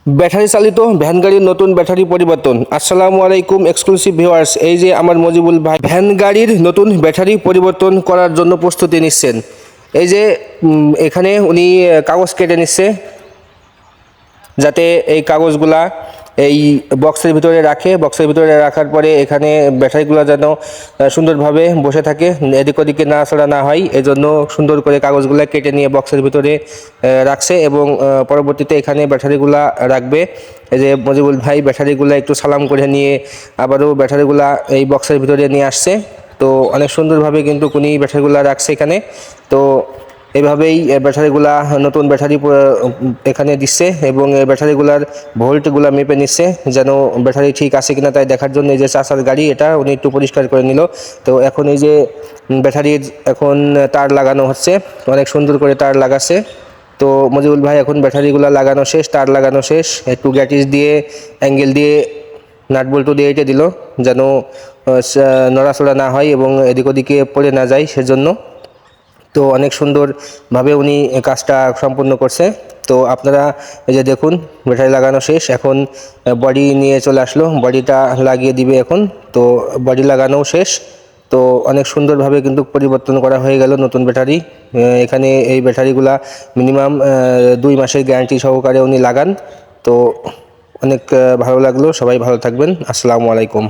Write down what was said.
Battery চালিত van গাড়ির নতুন ব্যাটারি পরিবর্তন। আসসালামু আলাইকুম এক্সক্লুসিভ ভিউয়ার্স, এই যে আমার মজিবুল ভাই ভ্যান গাড়ির নতুন ব্যাটারি পরিবর্তন করার জন্য প্রস্তুতি নিচ্ছেন। এই যে এখানে উনি কাগজ কেটে নিচ্ছে, যাতে এই কাগজগুলা এই বক্সের ভিতরে রাখে। বক্সের ভিতরে রাখার পরে এখানে ব্যাটারিগুলো যেন সুন্দরভাবে বসে থাকে, এদিক ওদিকে নাড়াচাড়া না হয়, এজন্য সুন্দর করে কাগজগুলো কেটে নিয়ে বক্সের ভিতরে রাখছে এবং পরবর্তীতে এখানে ব্যাটারিগুলা রাখবে। এই যে মজিবুল ভাই ব্যাটারিগুলো একটু সালাম করে নিয়ে আবারও ব্যাটারিগুলা এই বক্সের ভিতরে নিয়ে আসছে। তো অনেক সুন্দরভাবে কিন্তু উনি ব্যাটারিগুলো রাখছে এখানে। তো এভাবেই ব্যাটারিগুলা নতুন ব্যাটারি এখানে দিচ্ছে এবং এই ব্যাটারিগুলার ভোল্টগুলা মেপে নিচ্ছে, যেন ব্যাটারি ঠিক আছে কিনা তাই দেখার জন্য। এই যে চাষার গাড়ি, এটা উনি একটু পরিষ্কার করে নিল। তো এখন এই যে ব্যাটারির এখন তার লাগানো হচ্ছে, অনেক সুন্দর করে তার লাগাচ্ছে। তো মজিবুল ভাই এখন ব্যাটারিগুলা লাগানো শেষ, তার লাগানো শেষ, একটু গ্যাটিস দিয়ে অ্যাঙ্গেল দিয়ে নাট বল্টু দিয়ে এটা দিল, যেন নড়াচড়া না হয় এবং এদিক ওদিকে পড়ে না যায় সেজন্য। তো অনেক সুন্দরভাবে উনি কাজটা সম্পূর্ণ করছে। তো আপনারা এই যে দেখুন, ব্যাটারি লাগানো শেষ, এখন বডি নিয়ে চলে আসলো, বডিটা লাগিয়ে দিবে এখন। তো বডি লাগানোও শেষ। তো অনেক সুন্দরভাবে কিন্তু পরিবর্তন করা হয়ে গেল নতুন ব্যাটারি। এখানে এই ব্যাটারিগুলা মিনিমাম 2 মাসের গ্যারান্টি সহকারে উনি লাগান। তো অনেক ভালো লাগলো। সবাই ভালো থাকবেন। আসসালামু আলাইকুম।